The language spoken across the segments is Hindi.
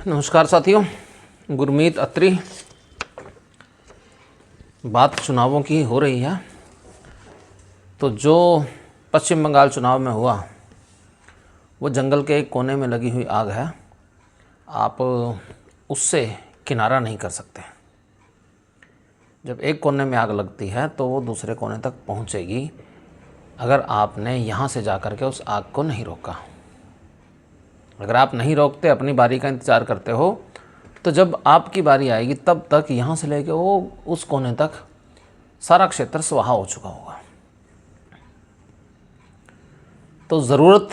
नमस्कार साथियों, गुरमीत अत्री। बात चुनावों की हो रही है। तो जो पश्चिम बंगाल चुनाव में हुआ वो जंगल के एक कोने में लगी हुई आग है। आप उससे किनारा नहीं कर सकते। जब एक कोने में आग लगती है तो वो दूसरे कोने तक पहुंचेगी, अगर आपने यहाँ से जा कर के उस आग को नहीं रोका। अगर आप नहीं रोकते, अपनी बारी का इंतज़ार करते हो, तो जब आपकी बारी आएगी तब तक यहाँ से लेके वो उस कोने तक सारा क्षेत्र स्वाहा हो चुका होगा। तो ज़रूरत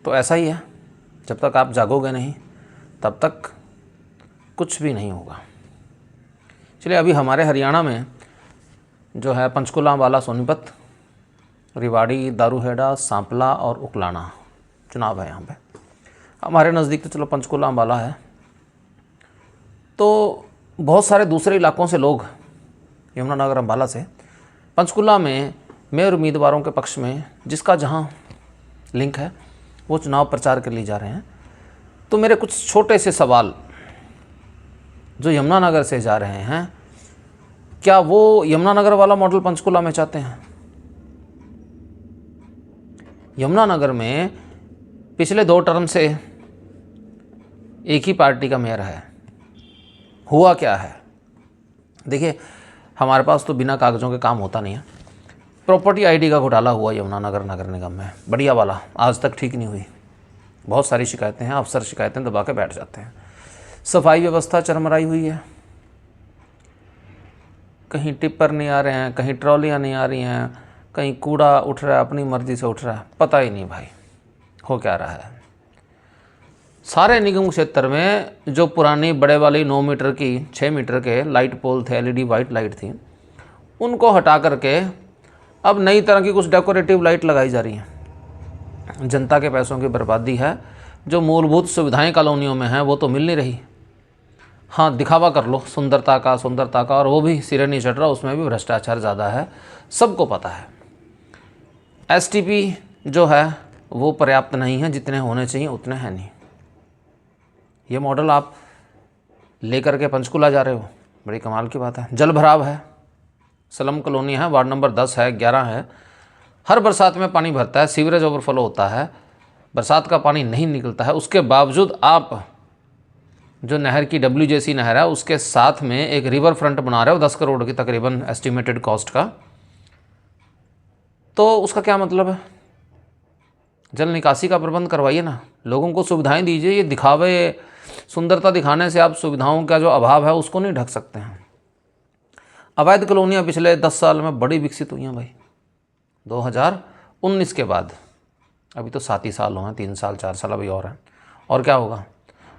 तो ऐसा ही है, जब तक आप जागोगे नहीं तब तक कुछ भी नहीं होगा। चलिए, अभी हमारे हरियाणा में जो है पंचकुला, अंबाला, सोनीपत, रेवाड़ी, दारूहेड़ा, सांपला और उकलाना चुनाव है। यहाँ पे हमारे नज़दीक तो चलो पंचकुला, अंबाला है। तो बहुत सारे दूसरे इलाकों से लोग, यमुनानगर, अंबाला से पंचकुला में मेयर उम्मीदवारों के पक्ष में, जिसका जहाँ लिंक है, वो चुनाव प्रचार के लिए जा रहे हैं। तो मेरे कुछ छोटे से सवाल, जो यमुनानगर से जा रहे हैं, क्या वो यमुनानगर वाला मॉडल पंचकुला में चाहते हैं? यमुनानगर में पिछले 2 टर्म से एक ही पार्टी का मेयर है। हुआ क्या है? देखिए, हमारे पास तो बिना कागज़ों के काम होता नहीं है। प्रॉपर्टी आईडी का घोटाला हुआ यमुनानगर नगर निगम में, बढ़िया वाला, आज तक ठीक नहीं हुई। बहुत सारी शिकायतें हैं, अफसर शिकायतें दबा के बैठ जाते हैं। सफाई व्यवस्था चरमराई हुई है, कहीं टिप्पर नहीं आ रहे हैं, कहीं ट्रॉलियाँ नहीं आ रही हैं, कहीं कूड़ा उठ रहा है, अपनी मर्ज़ी से उठ रहा है, पता ही नहीं भाई हो क्या रहा है। सारे निगम क्षेत्र में जो पुरानी बड़े वाली 9 मीटर की 6 मीटर के लाइट पोल थे, एलईडी वाइट लाइट थी, उनको हटा करके अब नई तरह की कुछ डेकोरेटिव लाइट लगाई जा रही हैं। जनता के पैसों की बर्बादी है। जो मूलभूत सुविधाएं कॉलोनियों में हैं वो तो मिल नहीं रही। हाँ, दिखावा कर लो सुंदरता का, और वो भी सिरे नहीं चढ़ रहा, उसमें भी भ्रष्टाचार ज़्यादा है, सबको पता है। एसटीपी जो है वो पर्याप्त नहीं है, जितने होने चाहिए उतने हैं नहीं। ये मॉडल आप लेकर के पंचकुला जा रहे हो, बड़ी कमाल की बात है। जल भराव है, सलम कॉलोनी है, वार्ड नंबर 10 है, 11 है। हर बरसात में पानी भरता है, सीवरेज ओवरफ्लो होता है, बरसात का पानी नहीं निकलता है। उसके बावजूद आप जो नहर की WJC नहर है उसके साथ में एक रिवर फ्रंट बना रहे हो 10 करोड़ की तकरीबन एस्टिमेटेड कॉस्ट का। तो उसका क्या मतलब है? जल निकासी का प्रबंध करवाइए ना, लोगों को सुविधाएं दीजिए। ये दिखावे, सुंदरता दिखाने से आप सुविधाओं का जो अभाव है उसको नहीं ढक सकते हैं। अवैध कॉलोनियाँ पिछले 10 साल में बड़ी विकसित हुई हैं भाई, 2019 के बाद। अभी तो 7 ही साल हुए हैं, 3 साल 4 साल अभी और हैं, और क्या होगा।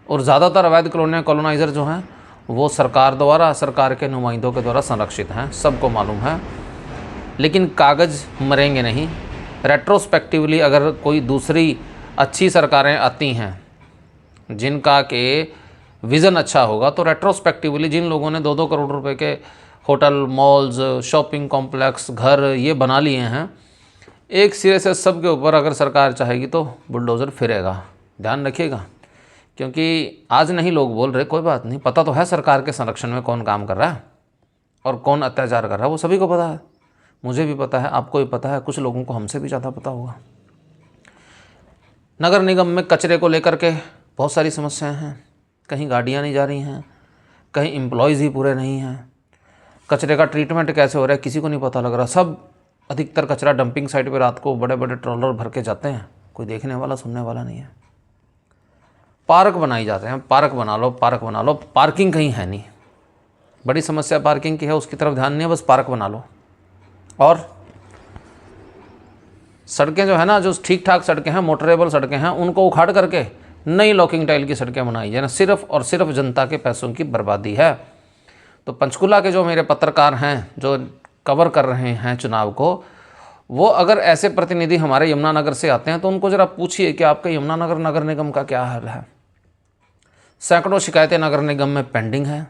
और ज़्यादातर अवैध कॉलोनियाँ, कॉलोनाइज़र जो हैं वो सरकार द्वारा, सरकार के नुमाइंदों के द्वारा संरक्षित हैं, सबको मालूम है। लेकिन कागज़ मरेंगे नहीं। रेट्रोस्पेक्टिवली अगर कोई दूसरी अच्छी सरकारें आती हैं जिनका के विज़न अच्छा होगा, तो रेट्रोस्पेक्टिवली जिन लोगों ने 2-2 करोड़ रुपए के होटल, मॉल्स, शॉपिंग कॉम्प्लेक्स, घर ये बना लिए हैं, एक सिरे से सब के ऊपर अगर सरकार चाहेगी तो बुलडोज़र फिरेगा। ध्यान रखिएगा, क्योंकि आज नहीं लोग बोल रहे, कोई बात नहीं, पता तो है सरकार के संरक्षण में कौन काम कर रहा है और कौन अत्याचार कर रहा है, वो सभी को पता है। मुझे भी पता है, आपको भी पता है, कुछ लोगों को हमसे भी ज़्यादा पता होगा। नगर निगम में कचरे को लेकर के बहुत सारी समस्याएं हैं। कहीं गाड़ियां नहीं जा रही हैं, कहीं एम्प्लॉयज़ ही पूरे नहीं हैं। कचरे का ट्रीटमेंट कैसे हो रहा है किसी को नहीं पता लग रहा। सब अधिकतर कचरा डंपिंग साइट पे रात को बड़े बड़े ट्रॉलर भर के जाते हैं, कोई देखने वाला सुनने वाला नहीं है। पार्क बनाई जाते हैं, पार्क बना लो, पार्क बना लो, पार्किंग कहीं है नहीं। बड़ी समस्या पार्किंग की है, उसकी तरफ ध्यान नहीं है, बस पार्क बना लो। और सड़कें जो है ना, जो ठीक ठाक सड़कें हैं, मोटरेबल सड़कें हैं, उनको उखाड़ करके नई लॉकिंग टाइल की सड़कें बनाई जाए ना, सिर्फ और सिर्फ जनता के पैसों की बर्बादी है। तो पंचकुला के जो मेरे पत्रकार हैं जो कवर कर रहे हैं चुनाव को, वो अगर ऐसे प्रतिनिधि हमारे यमुनानगर से आते हैं तो उनको ज़रा पूछिए कि आपके यमुनानगर नगर निगम का क्या हाल है। सैकड़ों शिकायतें नगर निगम में पेंडिंग हैं।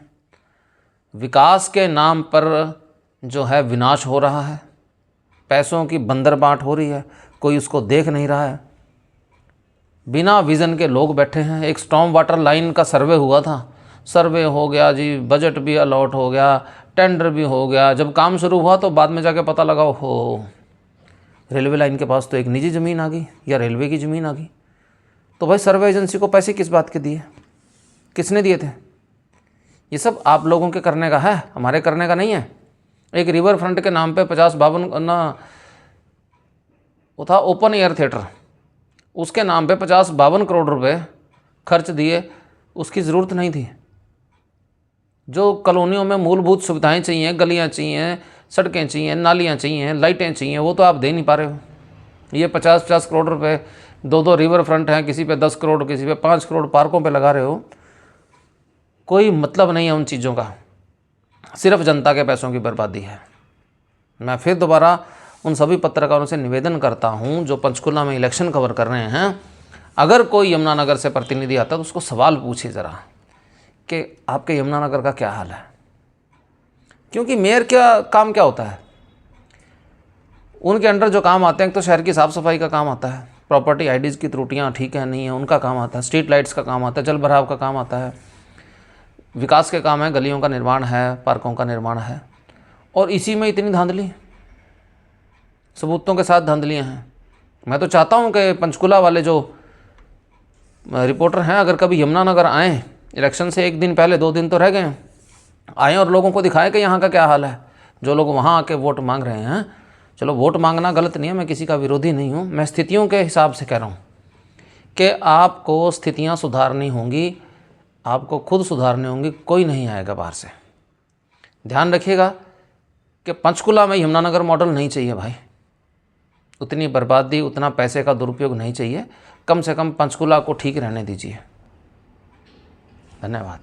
विकास के नाम पर जो है विनाश हो रहा है, पैसों की बंदर बांट हो रही है, कोई उसको देख नहीं रहा है। बिना विज़न के लोग बैठे हैं। एक स्टॉर्म वाटर लाइन का सर्वे हुआ था, सर्वे हो गया जी, बजट भी अलॉट हो गया, टेंडर भी हो गया। जब काम शुरू हुआ तो बाद में जाके पता लगा हो रेलवे लाइन के पास तो एक निजी ज़मीन आ गई या रेलवे की ज़मीन आ गई। तो भाई सर्वे एजेंसी को पैसे किस बात के दिए, किसने दिए थे? ये सब आप लोगों के करने का है, हमारे करने का नहीं है। एक रिवर फ्रंट के नाम पे 50-52 ना वो था ओपन एयर थिएटर, उसके नाम पे 50-52 करोड़ रुपए खर्च दिए, उसकी ज़रूरत नहीं थी। जो कॉलोनियों में मूलभूत सुविधाएं चाहिए, गलियां चाहिए, सड़कें चाहिए, नालियां चाहिए, लाइटें चाहिए, वो तो आप दे नहीं पा रहे हो। ये 50-50 करोड़ रुपए, 2-2 रिवर फ्रंट हैं, किसी पे 10 करोड़, किसी पे 5 करोड़ पार्कों पे लगा रहे हो। कोई मतलब नहीं है उन चीज़ों का, सिर्फ जनता के पैसों की बर्बादी है। मैं फिर दोबारा उन सभी पत्रकारों से निवेदन करता हूं जो पंचकुला में इलेक्शन कवर कर रहे हैं, अगर कोई यमुनानगर से प्रतिनिधि आता है तो उसको सवाल पूछिए ज़रा कि आपके यमुनानगर का क्या हाल है। क्योंकि मेयर का काम क्या होता है, उनके अंडर जो काम आते हैं, तो शहर की साफ़ सफाई का काम आता है, प्रॉपर्टी आईडीज़ की त्रुटियां ठीक है नहीं है उनका काम आता है, स्ट्रीट लाइट्स का काम आता है, जल भराव का काम आता है, विकास के काम है, गलियों का निर्माण है, पार्कों का निर्माण है। और इसी में इतनी धांधली, सबूतों के साथ धांधलियाँ हैं। मैं तो चाहता हूँ कि पंचकुला वाले जो रिपोर्टर हैं, अगर कभी यमुनानगर आएँ, इलेक्शन से एक दिन पहले, 2 दिन तो रह गए, आएँ और लोगों को दिखाएं कि यहाँ का क्या हाल है। जो लोग वहाँ आके वोट मांग रहे हैं, चलो वोट मांगना गलत नहीं है, मैं किसी का विरोधी नहीं हूँ, मैं स्थितियों के हिसाब से कह रहा हूँ कि आपको स्थितियाँ सुधारनी होंगी, आपको खुद सुधारनी होंगी, कोई नहीं आएगा बाहर से। ध्यान रखिएगा कि पंचकुला में यमुनानगर मॉडल नहीं चाहिए भाई, उतनी बर्बादी, उतना पैसे का दुरुपयोग नहीं चाहिए। कम से कम पंचकुला को ठीक रहने दीजिए। धन्यवाद।